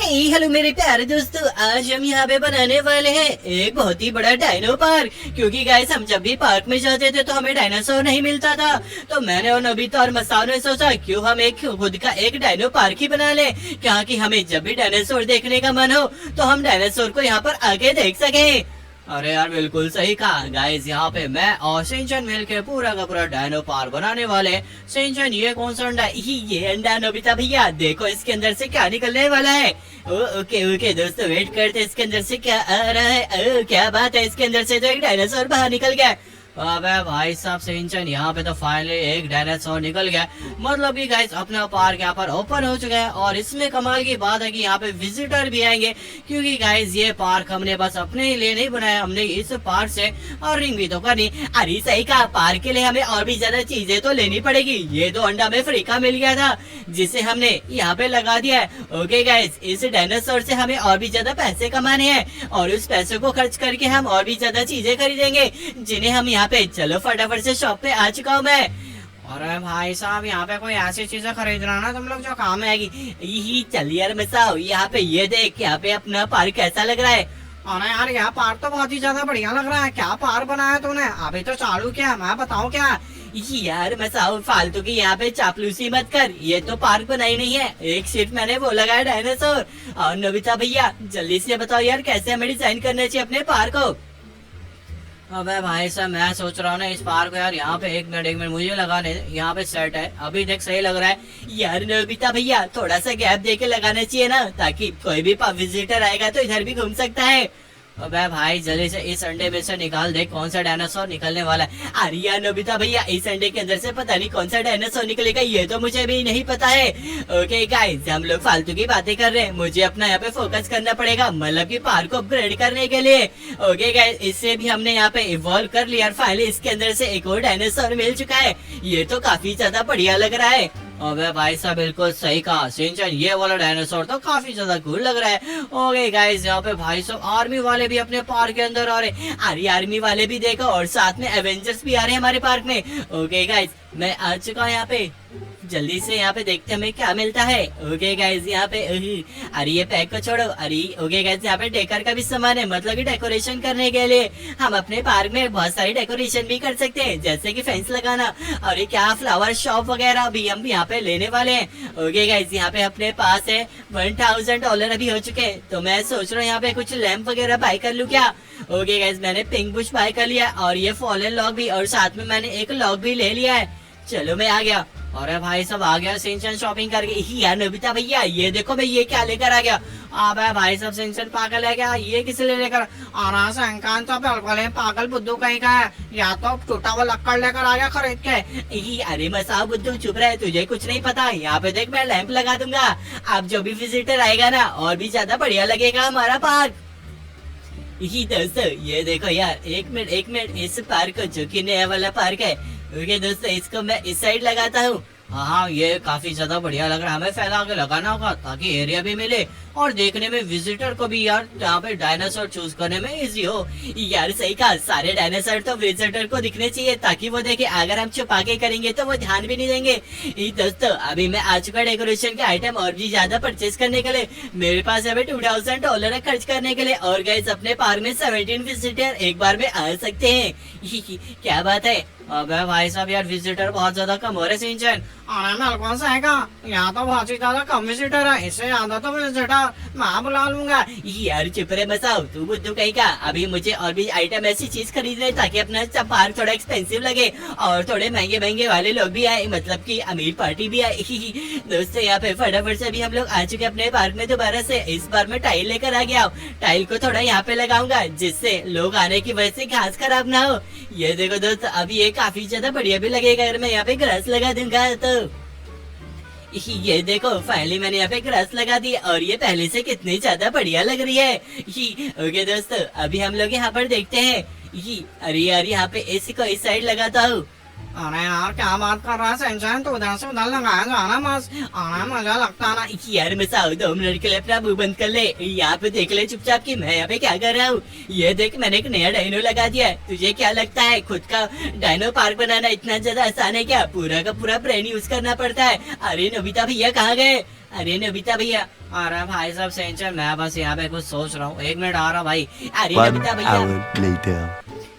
Hello मेरे प्यारे दोस्तों, आज हम यहाँ पे बनाने वाले हैं एक बहुत ही बड़ा डायनो पार्क। क्योंकि गाइस हम जब भी पार्क में जाते थे तो हमें डायनासोर नहीं मिलता था। तो मैंने और नोबिता और मसाओ ने सोचा क्यों हम एक खुद का एक डायनो पार्क ही बना ले, क्या कि हमें जब भी डायनासोर देखने का मन हो तो हम डायनासोर को यहाँ पर आके देख सके। अरे यार बिल्कुल सही कहा गाइस, यहाँ पे मैं और सिंचन मिलके पूरा का पूरा डायनो पार्क बनाने वाले। सिंचन ये कौन सा अंडा? ये अंडा नोबिता भैया देखो इसके अंदर से क्या निकलने वाला है। ओके ओके दोस्तों वेट करते इसके अंदर से क्या आ रहा है। क्या बात है, इसके अंदर से तो एक डायनासोर बाहर निकल गया। अबे भाई साहब सिंचन, यहाँ पे तो फाइनली एक डायनासोर निकल गया। मतलब कि गाइस अपना पार्क यहाँ पर ओपन हो चुका है। और इसमें कमाल की बात है कि यहाँ पे विजिटर भी आएंगे, क्योंकि गाइस ये पार्क हमने बस अपने लिए नहीं बनाया, हमने इस पार्क से अर्निंग भी तो करनी। अरे सही कहा, पार्क के लिए हमें और भी ज्यादा चीजें तो लेनी पड़ेगी। ये तो अंडा में फ्री का मिल गया था जिसे हमने यहाँ पे लगा दिया है। ओके गाइस, इस डायनासोर से हमें और भी ज्यादा पैसे कमाने हैं और उस पैसों को खर्च करके हम और भी ज्यादा चीजें खरीदेंगे जिन्हें हम यहाँ पे। चलो फटाफट से शॉप पे आ चुका हूँ मैं। अरे भाई साहब, यहाँ पे कोई ऐसी चीजें खरीदना ना तुम लोग जो काम आएगी। यही चल यार मसाओ, यहाँ पे ये देख, यहाँ पे अपना पार्क कैसा लग रहा है। अरे यार यहाँ पार्क तो बहुत ही ज्यादा बढ़िया लग रहा है। क्या पार्क बनाया तूने? अभी तो चालू किया, मैं बताऊँ क्या? यार मसाओ फालतू की यहाँ पे चापलूसी मत कर, ये तो पार्क बनाई नहीं है, एक सिर्फ मैंने वो लगाया डायनासोर। और नोबिता भैया जल्दी से बताओ यार कैसे हमें डिजाइन करना चाहिए अपने पार्क को। अबे भाई साहब, मैं सोच रहा हूँ ना इस पार्क को यार यहाँ पे एक मिनट मुझे लगाने, यहाँ पे सेट है, अभी देख सही लग रहा है। यार नोबिता भैया थोड़ा सा गैप देके लगाना चाहिए ना, ताकि कोई भी विजिटर आएगा तो इधर भी घूम सकता है। अबे भाई जल्दी से इस अंडे में से निकाल दे कौन सा डायनासोर निकलने वाला है। अरे यार नोबिता भैया, इस अंडे के अंदर से पता नहीं कौन सा डायनासोर निकलेगा, ये तो मुझे भी नहीं पता है। ओके गाइस, हम लोग फालतू की बातें कर रहे हैं, मुझे अपना यहाँ पे फोकस करना पड़ेगा, मतलब की पार्क को अपग्रेड करने के लिए। ओके गाइस, इससे भी हमने यहाँ पे इवॉल्व कर लिया और फाइनली इसके अंदर से एक और डायनासोर मिल चुका है। ये तो काफी ज्यादा बढ़िया लग रहा है। अबे भाई साहब बिल्कुल सही कहा सिंचन, ये वाला डायनासोर तो काफी ज्यादा कूल लग रहा है। ओके गाइस, यहाँ पे भाई साहब आर्मी वाले भी अपने पार्क के अंदर आ रहे। अरे आर्मी वाले भी देखो और साथ में एवेंजर्स भी आ रहे हैं हमारे पार्क में। ओके गाइस, मैं आ चुका हूँ यहाँ पे, जल्दी से यहाँ पे देखते हैं हमें क्या मिलता है। ओके गाइस, यहाँ पे अरे ये पैक को छोड़ो। अरे ओके गाइस, यहाँ पे डेकर का भी सामान है, मतलब कि डेकोरेशन करने के लिए हम अपने पार्क में बहुत सारी डेकोरेशन भी कर सकते हैं, जैसे कि फेंस लगाना और ये क्या फ्लावर शॉप वगैरह भी हम यहाँ पे लेने वाले हैं। ओके गाइस, यहाँ पे अपने पास है $1000 अभी हो चुके हैं, तो मैं सोच रहा हूँ यहाँ पे कुछ लैंप वगैरह बाय कर लूँ क्या। ओके गाइस, मैंने पिंक बुश बाय कर लिया और ये फॉलन लॉक भी, और साथ में मैंने एक लॉक भी ले लिया है। चलो मैं आ गया। अरे भाई सब आ गया सिंचन शॉपिंग करके। यार नोबिता भैया ये देखो मैं ये क्या लेकर आ गया। अबे भाई सब सिंचन पागल है क्या? ये किसे ले लेकर आ रहा? संकांत तो बिल्कुल है पागल बुद्धू कहीं का है, या तो टूटा हुआ लक्कड़ लेकर आ गया खरीद के। अरे मसाओ बुद्धू चुप रहे, तुझे कुछ नहीं पता। यहाँ पे देख मैं लैंप लगा दूंगा, अब जो भी विजिटर आएगा ना और भी ज्यादा बढ़िया लगेगा हमारा पार्क। यही दोस्तों ये देखो यार, एक मिनट इस पार्क को, जो कि नया वाला पार्क है, ओके दोस्तों इसको मैं इस साइड लगाता हूँ। हाँ ये काफी ज्यादा बढ़िया लग रहा है, हमें फैला के लगाना होगा ताकि एरिया भी मिले और देखने में विजिटर को भी यार यहाँ पे डायनासोर चूज करने में इजी हो। यार सही कहा, सारे डायनासोर तो विजिटर को दिखने चाहिए ताकि वो देखे, अगर हम छुपा के करेंगे तो वो ध्यान भी नहीं देंगे। दोस्तों अभी मैं आ चुका डेकोरेशन के आइटम और भी ज्यादा परचेज करने के लिए। मेरे पास अभी $2000 खर्च करने के लिए, और गाइस अपने पार्क में 17 विजिटर एक बार में आ सकते हैं। क्या बात है। अबे भाई साहब यार विजिटर बहुत ज्यादा कम हो रहे सिंचन। अरे मेरे कौन सा है यहाँ तो बहुत ही ज्यादा कम विजिटर है, इससे ज्यादा तो विजिटर मैं बुला लूंगा। यार चुप रहे मसाओ, तू बुद्धू कहीं का। अभी मुझे और भी आइटम ऐसी चीज खरीदने ताकि अपना पार्क थोड़ा एक्सपेंसिव लगे और थोड़े महंगे वाले लोग भी आए, मतलब कि अमीर पार्टी भी आए। दोस्तों यहाँ पे फटाफट से अभी हम लोग आ चुके अपने पार्क में दोबारा से। इस बार मैं टाइल लेकर आ गया हूँ, टाइल को थोड़ा यहाँ पे लगाऊंगा जिससे लोग आने की वजह से घास खराब ना हो। ये देखो दोस्तों, अभी ये काफी ज्यादा बढ़िया भी लगेगा अगर मैं यहाँ पे ग्रास लगा दूंगा तो। ये देखो फाइनली मैंने यहाँ पे ग्रास लगा दी और ये पहले से कितनी ज्यादा बढ़िया लग रही है। ओके दोस्तों, अभी हम लोग यहाँ पर देखते हैं। अरे यार यहाँ पे एसी को इस साइड लगाता हूँ। अरे यार क्या बात कर रहा है सैनशाइन, तो उधर से उधर लगाया जाना मस्त, अरे मजा लगता ना। यार मसाओ 2 मिनट के लिए अपना मुंह बंद कर ले। यहाँ पे देख ले चुपचाप कि मैं यहाँ पे क्या कर रहा हूँ। ये देख मैंने एक नया डायनो लगा दिया है। तुझे क्या लगता है खुद का डायनो पार्क बनाना इतना ज्यादा आसान है क्या? पूरा का पूरा ब्रेन यूज करना पड़ता है। अरे नोबिता भैया कहाँ गए? अरे नोबिता भैया। अरे भाई साहब सैनशाइन, मैं बस यहाँ पे कुछ सोच रहा हूँ, 1 मिनट आ रहा भाई। अरे 1 नोबिता भैया। hour later.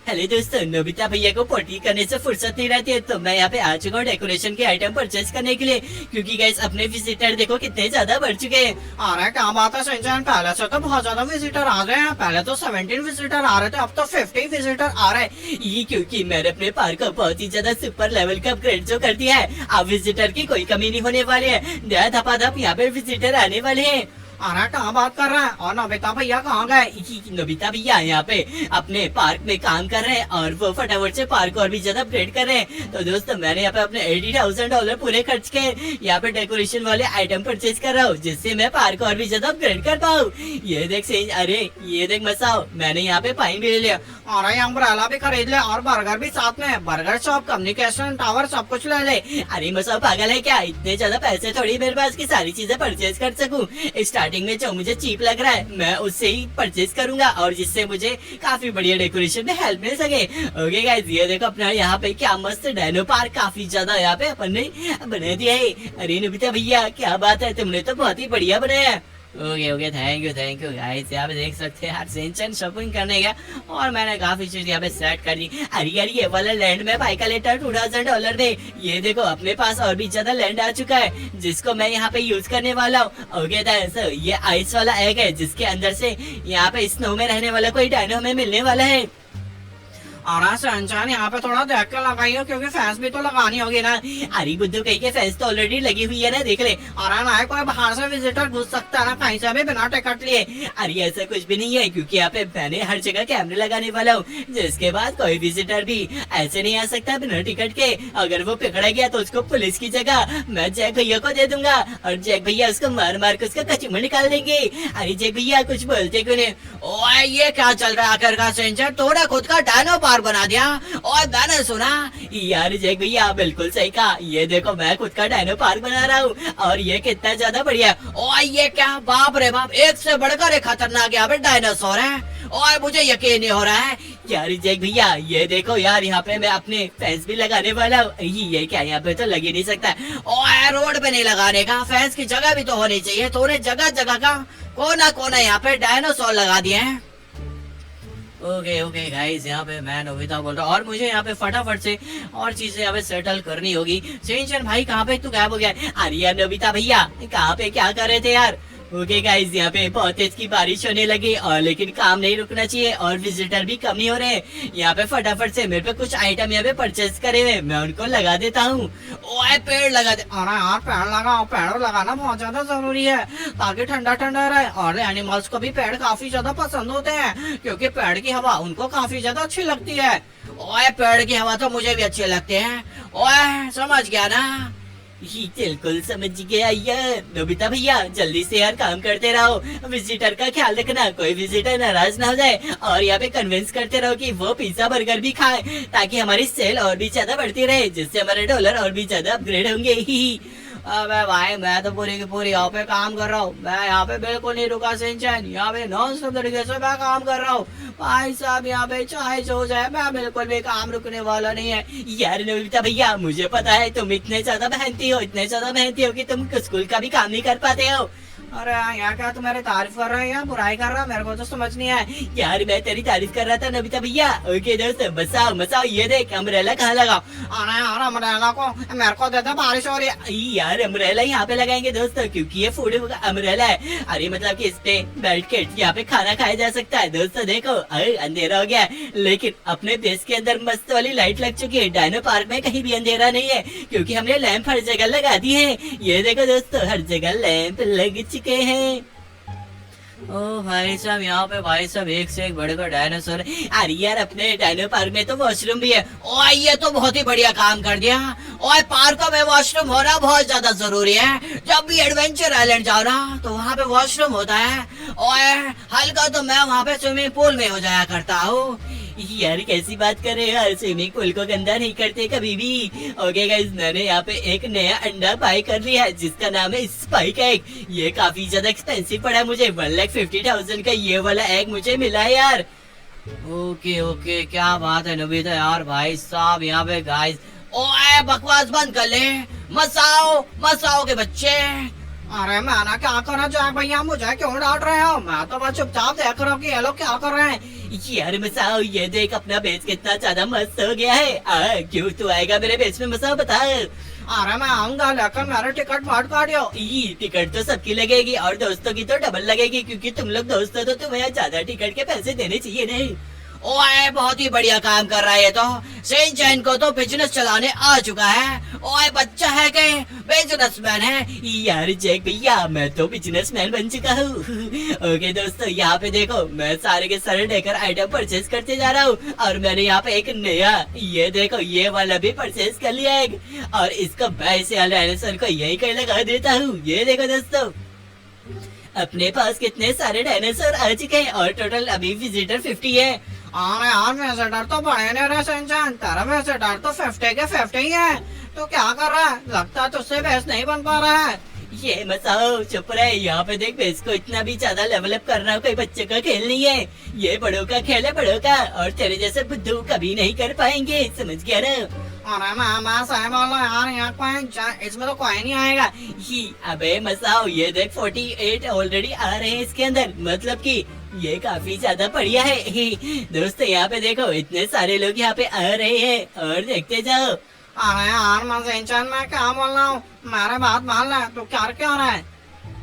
हेलो दोस्तों, नोबिता भैया को पोटी करने से फुर्सत नहीं रहती है, तो मैं यहाँ पे आ चुका हूँ डेकोरेशन के आइटम परचेज करने के लिए, क्योंकि गाइस अपने विजिटर देखो कितने ज्यादा बढ़ चुके हैं। अरे क्या बात है सैनशाइन, पहले से तो बहुत ज्यादा विजिटर आ गए हैं। पहले तो 17 विजिटर आ रहे थे, अब तो 50 विजिटर आ रहे हैं। ये क्योंकि मैंने अपने पार्क को बहुत ही ज्यादा सुपर लेवल का अपग्रेड जो कर दिया है। अब विजिटर की कोई कमी नहीं होने वाली है। नया धपाधप यहाँ पे विजिटर आने वाले हैं। अरे क्या बात कर रहा है, और नोबिता भैया कहाँ गए? नोबिता भैया यहाँ पे अपने पार्क में काम कर रहे हैं और वो फटाफट से पार्क को और भी ज्यादा अपग्रेड कर रहे हैं। तो दोस्तों मैंने यहाँ पे अपने $80,000 पूरे खर्च के यहाँ पे डेकोरेशन वाले आइटम परचेज कर रहा हूँ, जिससे मैं पार्क को और भी ज्यादा अपग्रेड कर पाऊँ। ये देख से, अरे ये देख मसाओ, मैंने यहाँ पे पाइन भी ले लिया। अरे अम्ब्रेला भी खरीद ले और बर्गर भी साथ में, बर्गर शॉप, कम्युनिकेशन टावर सब कुछ ले ले। अरे मसाओ पागल है क्या? इतने ज्यादा पैसे थोड़ी मेरे पास की सारी चीजें परचेज कर सकूं। स्टार्टिंग में जो मुझे चीप लग रहा है मैं उससे ही परचेज करूंगा, और जिससे मुझे काफी बढ़िया डेकोरेशन में हेल्प मिल सके। ओके गाइस, ये देखो अपना यहाँ पे क्या मस्त डायनो पार्क काफी ज्यादा यहाँ पे अपन ने बना दिया है। अरे नोबिता भैया क्या बात है, तुमने तो बहुत ही बढ़िया बनाया है। Okay okay, thank you guys. यहाँ पे देख सकते हैं यार सैनशाइन शॉपिंग करने गया और मैंने काफी चीज यहाँ पे सेट कर दी। अरे यार ये वाला लैंड में बाई का लेटर $2,000 में। ये देखो अपने पास और भी ज्यादा लैंड आ चुका है, जिसको मैं यहाँ पे यूज करने वाला हूँ। ओके सर, ये आइस वाला एग है, जिसके अंदर से यहाँ पे स्नो में रहने वाला कोई डायनो हमें मिलने वाला है। अरे सैनशाइन यहाँ पे थोड़ा देख के लगाइयो, क्योंकि फैंस भी तो लगानी होगी ना। अरे बुद्धू कहीं के फैंस तो ऑलरेडी लगी हुई है ना, देख ले। अरे ना कोई बाहर से विजिटर घुस सकता है ना कहीं से भी बिना टिकट लिए। अरे ऐसा कुछ भी नहीं है, क्योंकि यहाँ पे मैंने हर जगह कैमरे लगाने वाला हूँ, जिसके बाद कोई विजिटर भी ऐसे नहीं आ सकता बिना टिकट के। अगर वो पकड़ा गया तो उसको पुलिस की जगह मैं जैक भैया को दे दूंगा, और जैक भैया उसको मार मार के उसका कचूमर निकाल देंगे। अरे जैक भैया कुछ बोलते क्यों नहीं? ओए ये क्या चल रहा है आखिर का सैनशाइन, तोड़ा खुद का डायनो पार्क बना दिया और मैंने सुना। यार जैक भैया बिल्कुल सही कहा। ये देखो मैं खुद का डायनो पार्क बना रहा हूँ, और ये कितना ज्यादा बढ़िया है। ओए ये क्या, बाप रे बाप, एक से बढ़कर एक खतरनाक यहाँ पे डायनासोर है। ओए मुझे यकीन नहीं हो रहा है। यार जैक भैया ये देखो यार, यहाँ पे मैं अपने फैंस भी लगाने वाला हूँ। ये क्या, यहाँ पे तो लग ही नहीं सकता। ओए रोड पे नहीं लगाने का, फैंस की जगह भी तो होनी चाहिए। तूने जगह जगह का कोना कोना यहाँ पे डायनासोर लगा दिए हैं। ओके गाइस, यहाँ पे मैं नोबिता बोल रहा हूँ, और मुझे यहाँ पे फटाफट से और चीजें यहाँ पे सेटल करनी होगी। सैनशाइन भाई कहाँ पे तू गायब हो गया? अरे यार नोबिता भैया कहाँ पे क्या कर रहे थे यार? ओके गाइस, यहाँ पे बहुत तेज की बारिश होने लगी, और लेकिन काम नहीं रुकना चाहिए, और विजिटर भी कम नहीं हो रहे। यहाँ पे फटाफट से मेरे पे कुछ आइटम यहाँ पे परचेज करे हुए, मैं उनको लगा देता हूँ। ओए पेड़ लगा दे। अरे यार पेड़ लगाओ, पेड़ लगाना बहुत ज्यादा जरूरी है, ताकि ठंडा ठंडा रहे। और एनिमल्स को भी पेड़ काफी ज्यादा पसंद होते हैं, क्योंकि पेड़ की हवा उनको काफी ज्यादा अच्छी लगती है। ओए पेड़ की हवा तो मुझे भी अच्छी लगती है। ओए समझ गया ना? बिल्कुल समझ गया यार। नोबिता भैया जल्दी से यार काम करते रहो, विजिटर का ख्याल रखना, कोई विजिटर नाराज ना हो जाए, और यहाँ पे कन्विंस करते रहो कि वो पिज्जा बर्गर भी खाए, ताकि हमारी सेल और भी ज्यादा बढ़ती रहे, जिससे हमारे डॉलर और भी ज्यादा अपग्रेड होंगे। अबे भाई मैं तो पूरी की पूरी यहाँ पे काम कर रहा हूँ, मैं यहाँ पे बिल्कुल नहीं रुका सैनशाइन, यहाँ पे नॉन स्टॉप तरीके से मैं काम कर रहा हूँ। भाई साहब यहाँ पे चाहे जो जाए, मैं बिल्कुल भी काम रुकने वाला नहीं है। यार नोबिता भैया मुझे पता है तुम इतने ज्यादा मेहनती हो, इतने ज्यादा मेहनती हो कि तुम स्कूल का भी काम नहीं कर पाते हो। अरे यहाँ क्या तू मेरी तारीफ कर रहा है या बुराई कर रहा है, मेरे को तो समझ नहीं है। यार मैं तेरी तारीफ कर रहा था नोबिता भैया। ओके दोस्त, मसाओ मसाओ, ये देख अम्ब्रेला कहाँ लगाओ? अरे यार अम्ब्रेला को मेरे को दे दे, बारिश हो रही है। यार अम्ब्रेला यहाँ पे लगाएंगे दोस्तों, क्योंकि ये फूड अम्ब्रेला है। अरे मतलब कि इस पे बैठ के यहाँ पे खाना खाया जा सकता है। दोस्तों देखो, अरे अंधेरा हो गया है, लेकिन अपने देश के अंदर मस्त वाली लाइट लग चुकी है। डायनो पार्क में कहीं भी अंधेरा नहीं है, क्योंकि हमने लैंप हर जगह लगा दी है। ये देखो दोस्तों, हर जगह लैंप लग चुके हैं। ओ भाई साहब, यहाँ पे भाई साहब एक से एक बड़े का डायनासोर है। अरे यार अपने डायनो पार्क में तो वॉशरूम भी है। ओए ये तो बहुत ही बढ़िया काम कर दिया। ओए पार्कों में वॉशरूम होना बहुत ज्यादा जरूरी है। जब भी एडवेंचर आइलैंड जाओ ना, तो वहाँ पे वॉशरूम होता है। ओए हल्का तो मैं वहाँ पे स्विमिंग पूल में हो जाया करता हूँ। यार कैसी बात कर रहे हो यार, स्विमिंग पूल को गंदा नहीं करते कभी भी। ओके गाइस, मैंने यहाँ पे एक नया अंडा बाय कर लिया है जिसका नाम है स्पाइक एग। ये काफी ज्यादा एक्सपेंसिव पड़ा है मुझे, 1,50,000 का ये वाला एग मुझे मिला है यार। ओके ओके, क्या बात है नोबिता यार, भाई साहब यहाँ पे गाइस। ओए बकवास बंद कर ले, मसाओ के बच्चे। अरे मैंने क्या करा जैक भैया, मुझे क्यों डांट रहे हो? मैं तो बस चुपचाप देख रहा हूँ कि ये लोग क्या कर रहे हैं। यार मसाओ, ये देख अपना बेस कितना ज्यादा मस्त हो गया है। क्यों तू आएगा मेरे बेस में मसाओ, बता। अरे मैं आऊंगा, लेकिन मेरे टिकट मत काटियो। टिकट तो सबकी लगेगी और दोस्तों की तो डबल लगेगी, क्योंकि तुम लोग दोस्त हो तो तुम्हें ज्यादा टिकट के पैसे देने चाहिए नहीं। ओए बहुत ही बढ़िया काम कर रहा है ये तो। शिनचैन को तो बिजनेस चलाने आ चुका है। ओए बच्चा है के बिजनेसमैन है। यार जैक भैया, मैं तो बिजनेसमैन बन चुका हूँ। ओके दोस्तों, यहाँ पे देखो मैं सारे के सारे डेकर आइटम परचेज करते जा रहा हूँ और मैंने यहाँ पे एक नया, ये देखो ये वाला भी परचेज कर लिया है और इसको वैसे डायनासोर को यही कहीं लगा देता हूँ। ये देखो दोस्तों, अपने पास कितने सारे डायनासोर आ चुके हैं और टोटल अभी विजिटर 50 है। अरे यार विजिटर तो बड़े नहीं रहे शिनचैन, तेरा विजिटर तो 50 के 50 ही है। तो क्या कर रहा है? लगता है तुझसे बेस नहीं बन पा रहा है। ये मसाओ चुप रहे, यहाँ पे देख बेस को इतना भी ज्यादा लेवल अप करना कोई बच्चे का खेल नहीं है। ये बड़ों का खेल है, बड़ों का, और तेरे जैसे बुद्धू कभी नहीं कर पाएंगे, समझ गया ना? अरे मैं सही बोल रहा यार, यहाँ कोई इसमें तो कोई नहीं आएगा। अबे मसाओ, ये देख 48 ऑलरेडी आ रहे हैं इसके अंदर, मतलब कि ये काफी ज्यादा बढ़िया है। दोस्तों यहाँ पे देखो इतने सारे लोग यहाँ पे आ रहे हैं और देखते जाओ। अरे यार मैं शिनचैन, मैं क्या बोल रहा हूँ, मेरे बात मान ले, तू क्या क्यों रहा है?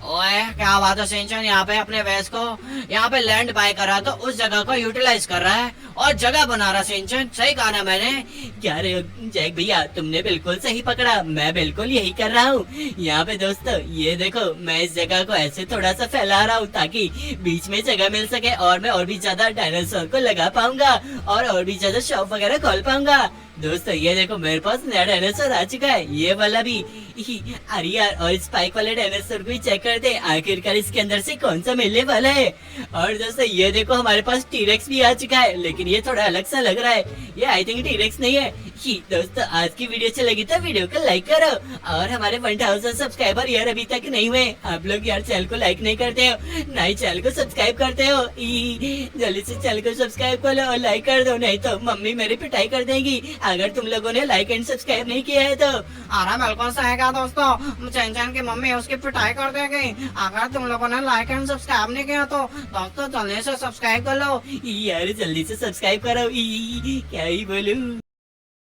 ओए क्या बात है शिनचैन, यहाँ पे अपने वेस को यहाँ पे लैंड बाय करा तो उस जगह को यूटिलाइज कर रहा है और जगह बना रहा। शिनचैन सही कहा ना मैंने? यार जैक भैया, तुमने बिल्कुल सही पकड़ा, मैं बिल्कुल यही कर रहा हूँ। यहाँ पे दोस्तों ये देखो, मैं इस जगह को ऐसे थोड़ा सा फैला रहा हूँ ताकि बीच में जगह मिल सके और मैं और भी ज्यादा डायनासोर को लगा पाऊंगा और भी ज्यादा शॉप वगैरह खोल पाऊंगा। दोस्तों ये देखो मेरे पास नया डायनासोर आ चुका है, ये वाला भी। अरे यार, और स्पाइक वाले डायनासोर भी चेक कर दे, आखिरकार इसके अंदर से कौन सा मिलने वाला है। और दोस्तों ये देखो हमारे पास टीरेक्स भी आ चुका है, लेकिन ये थोड़ा अलग सा लग रहा है, ये आई थिंक टीरेक्स नहीं है। दोस्तों आज की वीडियो अच्छी लगी तो वीडियो को लाइक करो और हमारे 1000 सब्सक्राइबर यार अभी तक नहीं हुए। आप लोग यार चैनल को लाइक नहीं करते हो, ना ही चैनल को सब्सक्राइब करते हो। जल्दी से चैनल को सब्सक्राइब कर लो और लाइक कर दो, नहीं तो मम्मी मेरी पिटाई कर देगी अगर तुम लोगों ने लाइक एंड सब्सक्राइब नहीं किया है तो। अरे बिल्कुल सही कहा दोस्तों, शिनचैन की मम्मी उसकी पिटाई कर देगी अगर तुम लोगों ने लाइक एंड सब्सक्राइब नहीं किया तो। दोस्तों जल्दी से सब्सक्राइब कर लो यार, जल्दी से सब्सक्राइब करो। क्या ही बोलूं।